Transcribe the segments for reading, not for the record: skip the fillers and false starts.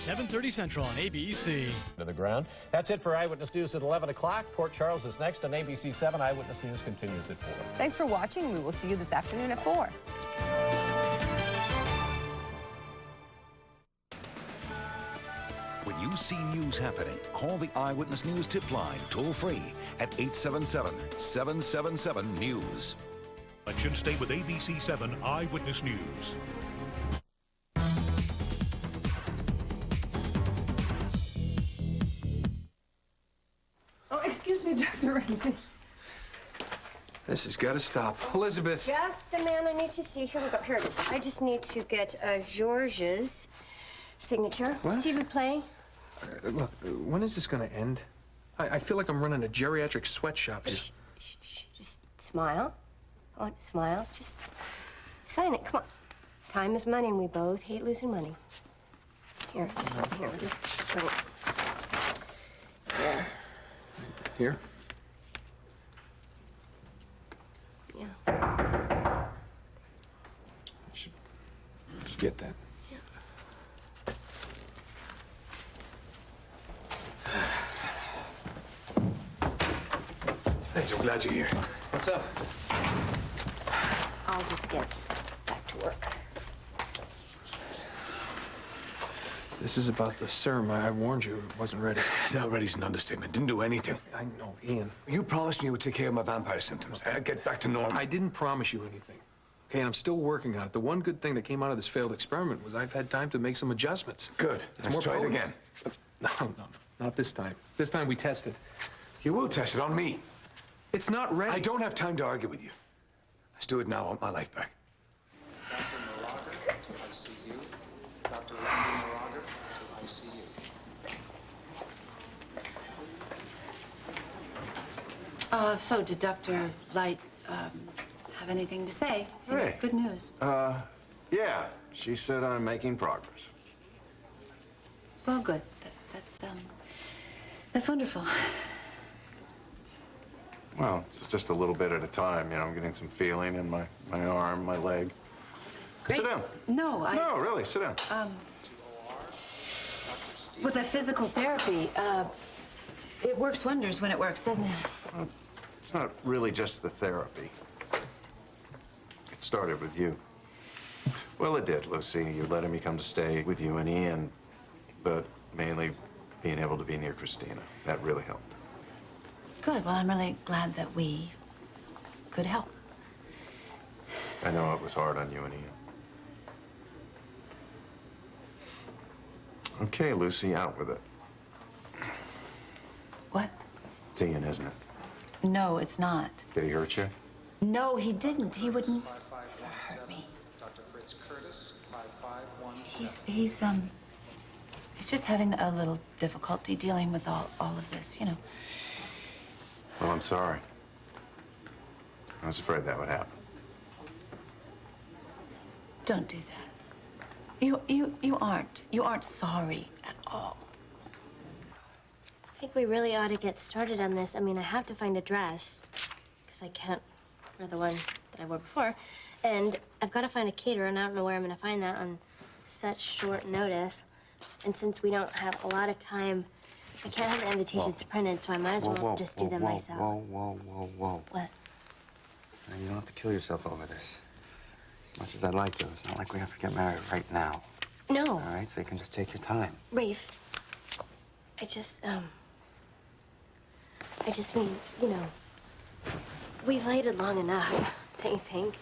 7:30 Central on ABC. To the ground. That's it for Eyewitness News at 11 o'clock. Port Charles is next on ABC 7. Eyewitness News continues at 4. Thanks for watching. We will see you this afternoon at 4. When you see news happening, call the Eyewitness News tip line toll-free at 877-777-NEWS. Election, stay with ABC 7 Eyewitness News. Oh, excuse me, Dr. Ramsey. This has got to stop. Elizabeth. Just the man I need to see. Here we go. Here it is. I just need to get George's signature. What? See replay. Look, when is this going to end? I feel like I'm running a geriatric sweatshop. Shh. Just smile. I want to smile. Just sign it. Come on. Time is money, and we both hate losing money. Here, just bring it. Here. Here? Yeah. Should get that. Thanks, I'm glad you're here. What's up? I'll just get back to work. This is about the serum. I warned you it wasn't ready. No, ready's an understatement. Didn't do anything. I know, Ian. You promised me you would take care of my vampire symptoms. I'd get back to normal. I didn't promise you anything. Okay, and I'm still working on it. The one good thing that came out of this failed experiment was I've had time to make some adjustments. Good. Let's try it again. No, not this time. This time we tested. You will test it on me. It's not ready. I don't have time to argue with you. Let's do it now. I want my life back. Dr. Moraga to ICU. Dr. Randy Moraga to ICU. So did Dr. Light have anything to say? Hey. Good news. Yeah. She said I'm making progress. Well, good. That's wonderful. Well, it's just a little bit at a time. You know, I'm getting some feeling in my arm, my leg. Great. Sit down. No, No, really, sit down. With the physical therapy, it works wonders when it works, doesn't it? Well, it's not really just the therapy. It started with you. Well, it did, Lucy. You letting me come to stay with you and Ian, but mainly being able to be near Christina. That really helped. Good. Well, I'm really glad that we could help. I know it was hard on you and Ian. Okay, Lucy, out with it. What? It's Ian, isn't it? No, it's not. Did he hurt you? No, he didn't. He wouldn't hurt me. Dr. Fritz Curtis, 5517. He's just having a little difficulty dealing with all of this, you know. Well, I'm sorry. I was afraid that would happen. Don't do that. You aren't sorry at all. I think we really ought to get started on this. I mean, I have to find a dress, because I can't wear the one that I wore before. And I've got to find a caterer, and I don't know where I'm going to find that on such short notice. And since we don't have a lot of time, I can't have the invitations printed, so I might as well just do them myself. Whoa. What? Now, you don't have to kill yourself over this. As much as I'd like to, it's not like we have to get married right now. No. All right, so you can just take your time. Rafe, I just mean, you know, we've waited long enough, don't you think?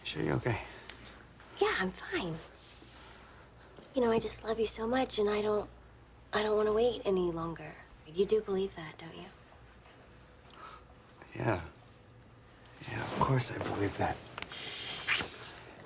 Sure you're okay? Yeah, I'm fine. You know, I just love you so much, and I don't want to wait any longer. You do believe that, don't you? Yeah. Yeah, of course I believe that.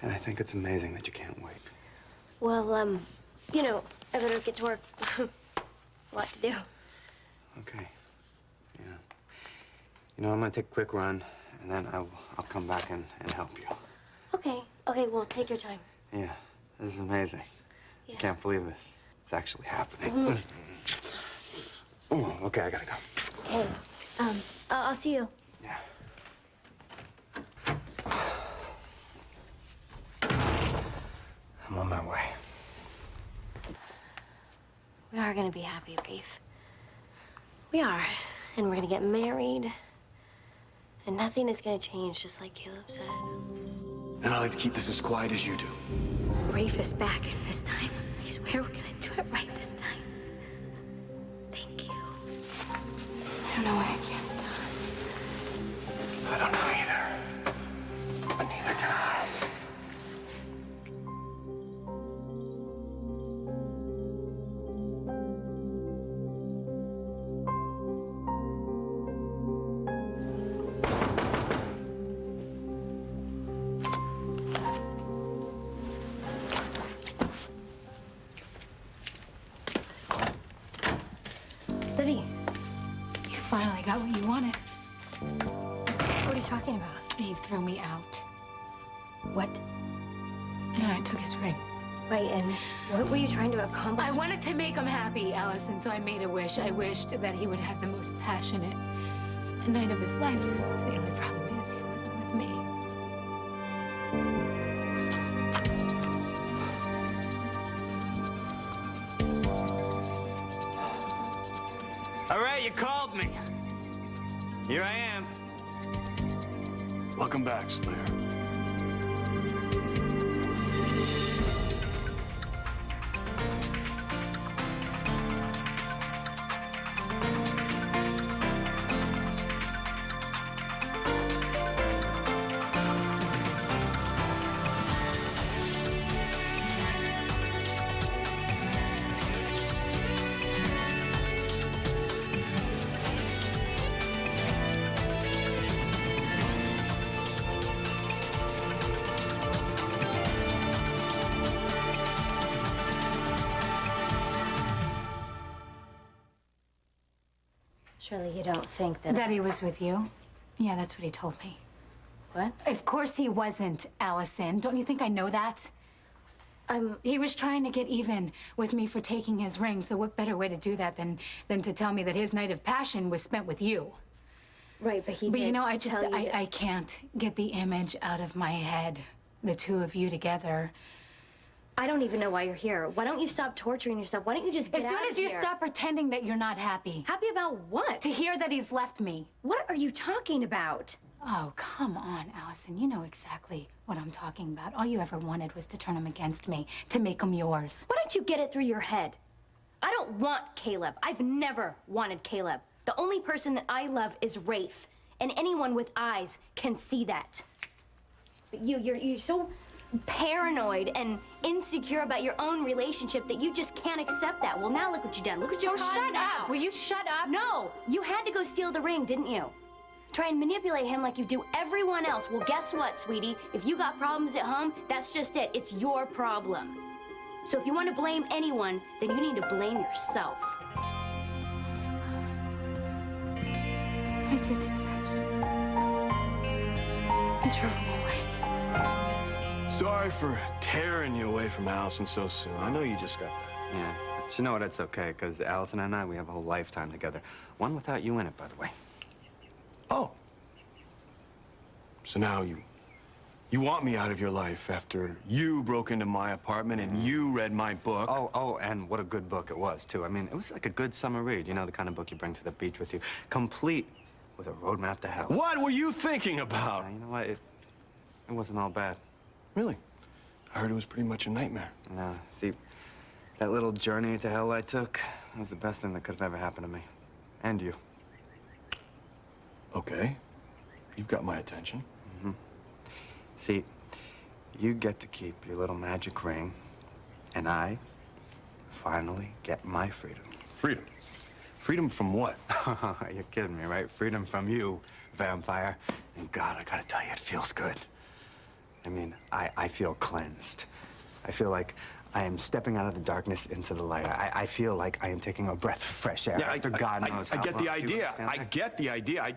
And I think it's amazing that you can't wait. Well, you know, I better get to work. A lot to do. Okay. Yeah. You know, I'm gonna take a quick run, and then I'll come back and help you. Okay, well, take your time. Yeah, this is amazing. Yeah. I can't believe this. It's actually happening. Mm-hmm. Oh, okay, I gotta go. Okay, I'll see you. Yeah. I'm on my way. We are gonna be happy, Rafe. We are. And we're gonna get married. And nothing is gonna change, just like Caleb said. And I like to keep this as quiet as you do. Rafe is back, and this time, I swear we're gonna do it right this time. Thank you. I don't know why I can't stop. I don't know either. But neither can I. Livy, You finally got what you wanted. what are you talking about? He threw me out. What? And I took his ring. Right, and what were you trying to accomplish? I wanted to make him happy, Allison, so I made a wish. I wished that he would have the most passionate night of his life. The only problem is he wasn't with me. All right, you called me. Here I am. Welcome back, Slayer. Surely you don't think that... That he was with you? Yeah, that's what he told me. What? Of course he wasn't, Allison. Don't you think I know that? He was trying to get even with me for taking his ring, so what better way to do that than to tell me that his night of passion was spent with you? Right, but he But did you know, tell you I can't get the image out of my head. The two of you together. I don't even know why you're here. Why don't you stop torturing yourself? Why don't you just get As soon out as of you here? stop pretending that you're not happy. Happy about what? To hear that he's left me. What are you talking about? Oh, come on, Allison. You know exactly what I'm talking about. All you ever wanted was to turn him against me, to make him yours. Why don't you get it through your head? I don't want Caleb. I've never wanted Caleb. The only person that I love is Rafe. And anyone with eyes can see that. But you're so paranoid and insecure about your own relationship that you just can't accept that. Well, now look what you've done. Look what you've caused shut now. up. Will you shut up? No, you had to go steal the ring, didn't you? Try and manipulate him like you do everyone else. Well, guess what, sweetie? If you got problems at home, that's just it. It's your problem. So if you want to blame anyone, then you need to blame yourself. I did do this. I drove him away. Sorry for tearing you away from Allison so soon. I know you just got back. Yeah, but you know what? It's okay, because Allison and I, we have a whole lifetime together. One without you in it, by the way. Oh. So now you want me out of your life after you broke into my apartment and you read my book. Oh, and what a good book it was, too. I mean, it was like a good summer read. You know, the kind of book you bring to the beach with you. Complete with a roadmap to hell. What were you thinking about? You know what? It wasn't all bad. Really? I heard it was pretty much a nightmare. No, see, that little journey to hell I took was the best thing that could have ever happened to me. And you. Okay. You've got my attention. Mm-hmm. See, you get to keep your little magic ring, and I finally get my freedom. Freedom? Freedom from what? You're kidding me, right? Freedom from you, vampire. And God, I gotta tell you, it feels good. I mean, I feel cleansed. I feel like I am stepping out of the darkness into the light. I feel like I am taking a breath of fresh air. Yeah, after God knows how I get the long. Do you idea. understand I that? get the idea.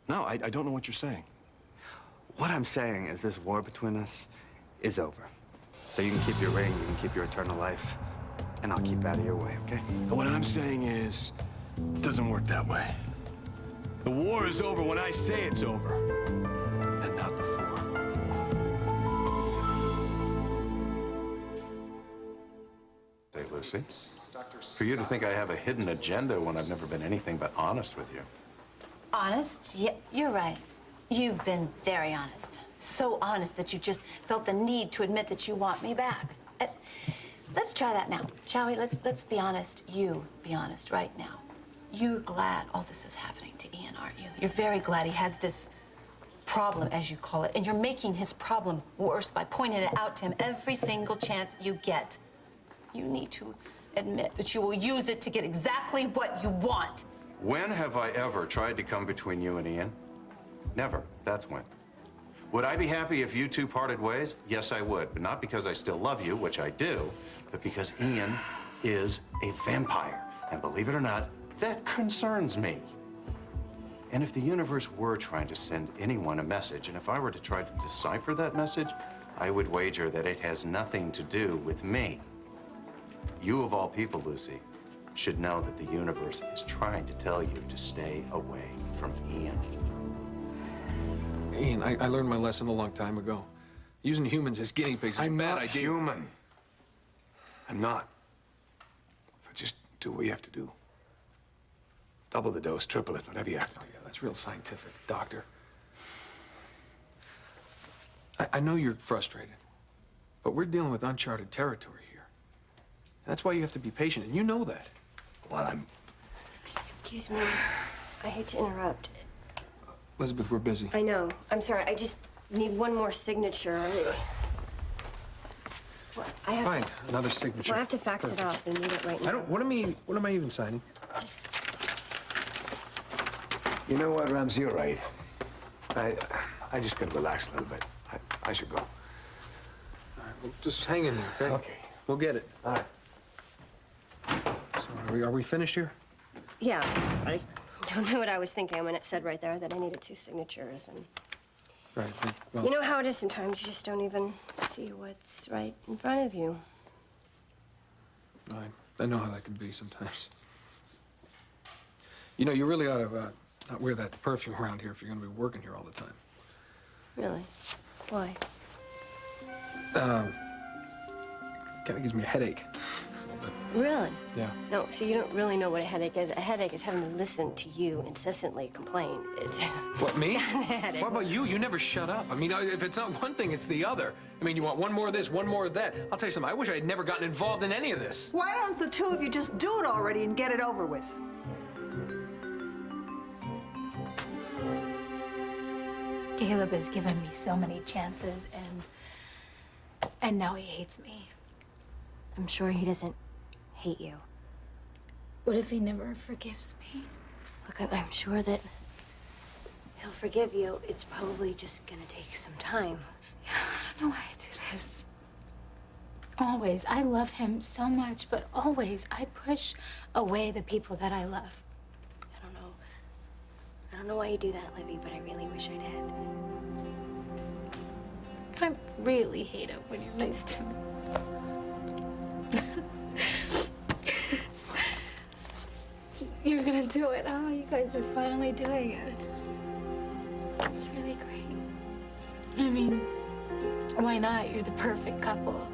No, I don't know what you're saying. What I'm saying is this war between us is over. So you can keep your ring, you can keep your eternal life, and I'll keep out of your way, okay? And what I'm saying is, it doesn't work that way. The war is over when I say it's over, and not before. Hey, Lucy. For you to think I have a hidden agenda when I've never been anything but honest with you. Honest? Yeah, you're right. You've been very honest. So honest that you just felt the need to admit that you want me back. Let's try that now, shall we? Let's be honest. You be honest right now. You're glad all this is happening to Ian, aren't you? You're very glad he has this problem, as you call it, and you're making his problem worse by pointing it out to him every single chance you get. You need to admit that you will use it to get exactly what you want. When have I ever tried to come between you and Ian? Never. That's when. Would I be happy if you two parted ways? Yes, I would. But not because I still love you, which I do, but because Ian is a vampire. And believe it or not, that concerns me. And if the universe were trying to send anyone a message, and if I were to try to decipher that message, I would wager that it has nothing to do with me. You, of all people, Lucy, should know that the universe is trying to tell you to stay away from Ian. Ian, I learned my lesson a long time ago. Using humans as guinea pigs is a bad idea. I'm not human. I'm not. So just do what you have to do. Double the dose, triple it, whatever you have to do. Oh, yeah, that's real scientific, Doctor. I know you're frustrated, but we're dealing with uncharted territory here. That's why you have to be patient, and you know that. Well, I'm... Excuse me. I hate to interrupt. Elizabeth, we're busy. I know. I'm sorry. I just need one more signature. What? I have Fine. to... Another signature. Well, I have to fax it off. They need it right now. I don't... What am I even signing? Just... You know what, Rams? You're right. I just gotta relax a little bit. I should go. All right, well, just hang in there, okay? Okay. We'll get it. All right. So, are we finished here? Yeah. I don't know what I was thinking when it said right there that I needed 2 signatures. And Right. Well, you know how it is sometimes. You just don't even see what's right in front of you. I know how that can be sometimes. You know, you really ought to not wear that perfume around here if you're going to be working here all the time. Really? Why? Kind of gives me a headache. Really? Yeah. No, so you don't really know what a headache is. A headache is having to listen to you incessantly complain. It's... What, me? Headache. What about you? You never shut up. I mean, if it's not one thing, it's the other. I mean, you want one more of this, one more of that. I'll tell you something, I wish I had never gotten involved in any of this. Why don't the two of you just do it already and get it over with? Caleb has given me so many chances, and now he hates me. I'm sure he doesn't hate you. What if he never forgives me? Look, I'm sure that he'll forgive you. It's probably just gonna take some time. I don't know why I do this. Always. I love him so much, but always I push away the people that I love. I don't know why you do that, Libby, but I really wish I did. I really hate it when you're nice to me. You're gonna do it, huh? You guys are finally doing it. It's really great. I mean, why not? You're the perfect couple.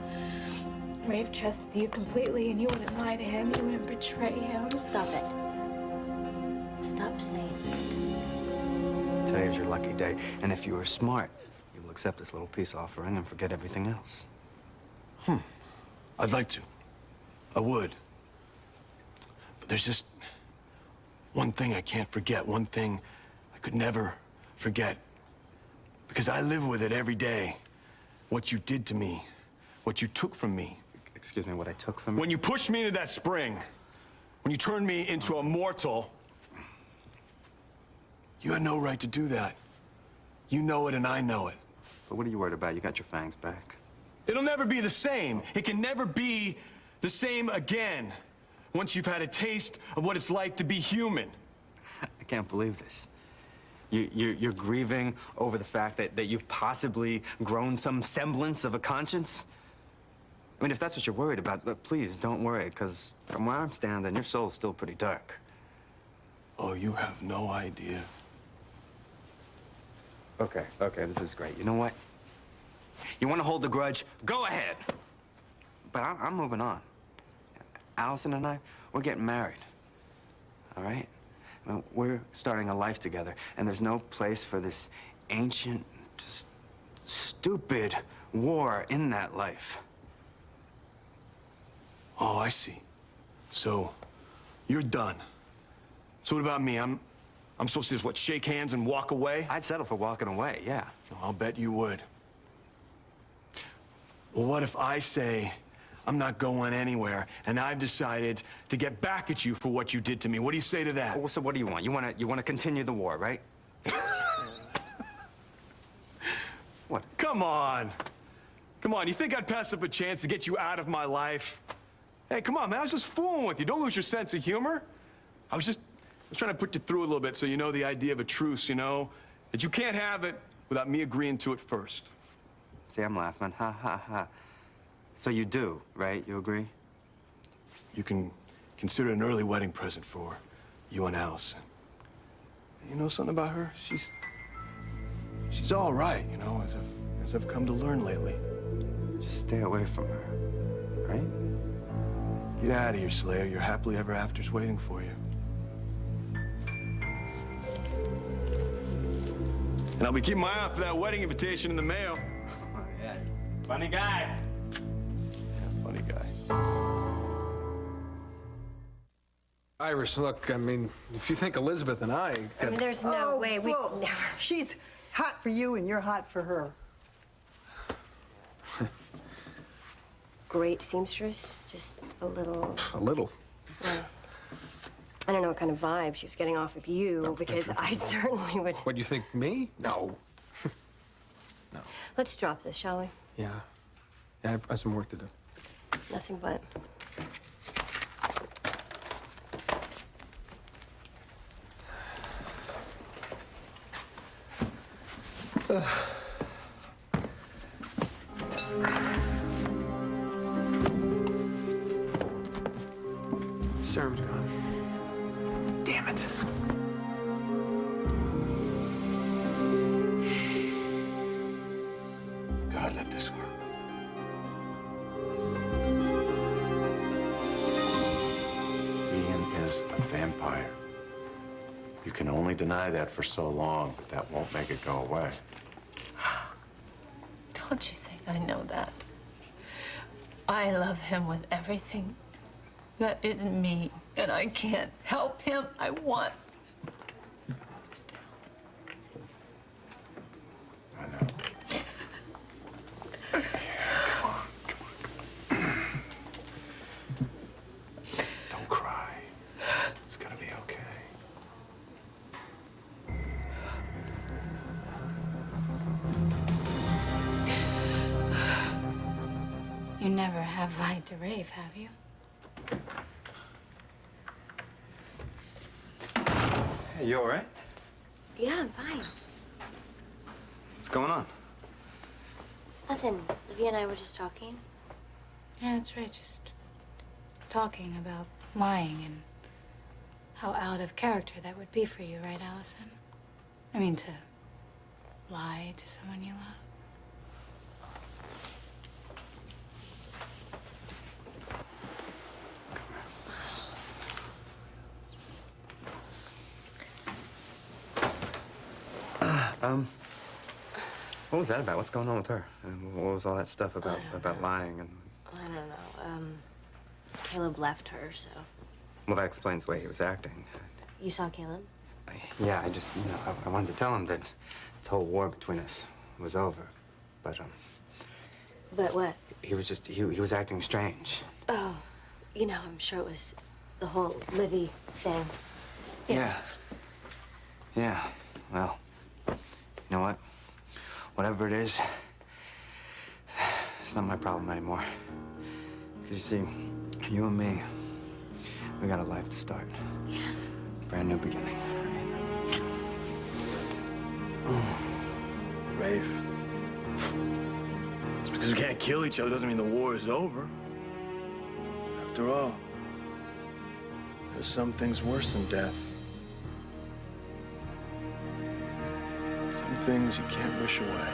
Rafe trusts you completely, and you wouldn't lie to him. You wouldn't betray him. Stop it. Stop saying that. Today is your lucky day, and if you were smart, you will accept this little peace offering and forget everything else. I'd like to. I would. But there's just one thing I can't forget, one thing I could never forget. Because I live with it every day. What you did to me, what you took from me. Excuse me, what I took from you? When you pushed me into that spring, when you turned me into a mortal, you had no right to do that. You know it and I know it. But what are you worried about? You got your fangs back. It'll never be the same. It can never be the same again once you've had a taste of what it's like to be human. I can't believe this. You're grieving over the fact that you've possibly grown some semblance of a conscience? I mean, if that's what you're worried about, please don't worry, because from where I'm standing, your soul's still pretty dark. Oh, you have no idea. Okay, this is great. You know what? You want to hold the grudge? Go ahead. But I'm moving on. Allison and I, we're getting married. All right? I mean, we're starting a life together, and there's no place for this ancient, just stupid war in that life. Oh, I see. So, you're done. So what about me? I'm supposed to just, what, shake hands and walk away? I'd settle for walking away, yeah. I'll bet you would. Well, what if I say I'm not going anywhere, and I've decided to get back at you for what you did to me? What do you say to that? Well, so what do you want? You want to continue the war, right? What? Come on. Come on, you think I'd pass up a chance to get you out of my life? Hey, come on, man, I was just fooling with you. Don't lose your sense of humor. I was trying to put you through a little bit so you know the idea of a truce, you know? That you can't have it without me agreeing to it first. See, I'm laughing. Ha, ha, ha. So you do, right? You agree? You can consider it an early wedding present for you and Allison. You know something about her? She's all right, you know, as I've come to learn lately. Just stay away from her, right? Get out of here, Slayer. Your happily ever after's waiting for you. And I'll be keeping my eye out for that wedding invitation in the mail. Oh, yeah. Funny guy. Yeah, funny guy. Iris, look, I mean, if you think Elizabeth and I mean, there's no way we whoa. could never. She's hot for you, and you're hot for her. Great seamstress, just a little. A little. Well, I don't know what kind of vibe she was getting off of you, because I certainly would. What, you think, me? No. No. Let's drop this, shall we? Yeah. I have some work to do. Nothing but. Serum's gone. Damn it. God, let this work. Ian is a vampire. You can only deny that for so long, but that won't make it go away. Don't you think I know that? I love him with everything that is me, and I can't help him. I want. I know. Come on. Don't cry. It's gonna be okay. You never have lied to Rafe, have you? Hey, you all right? Yeah, I'm fine. What's going on? Nothing. Livia and I were just talking. Yeah, that's right. Just talking about lying and how out of character that would be for you, right, Allison? I mean, to lie to someone you love. What was that about? What's going on with her? And what was all that stuff about lying and? I don't know. Caleb left her, so. Well, that explains the way he was acting. You saw Caleb? Yeah, I just, I wanted to tell him that this whole war between us was over, but But what? he was just, he was acting strange. Oh, I'm sure it was the whole Livy thing. Yeah. Yeah. Well, you know what? Whatever it is, it's not my problem anymore. Because you see, you and me, we got a life to start. Yeah. Brand new beginning. Rafe. Just because we can't kill each other doesn't mean the war is over. After all, there's some things worse than death. Some things you can't wish away.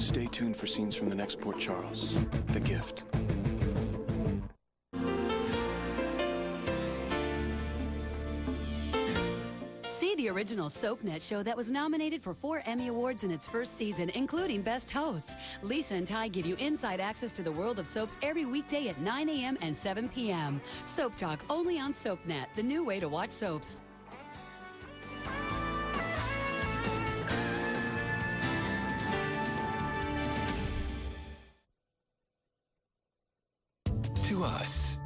Stay tuned for scenes from the next Port Charles. The Gift. See the original SoapNet show that was nominated for 4 Emmy Awards in its first season, including Best Hosts. Lisa and Ty give you inside access to the world of soaps every weekday at 9 a.m. and 7 p.m. Soap Talk only on SoapNet, the new way to watch soaps. To us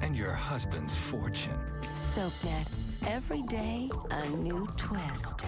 and your husband's fortune. SoapNet. Every day, a new twist.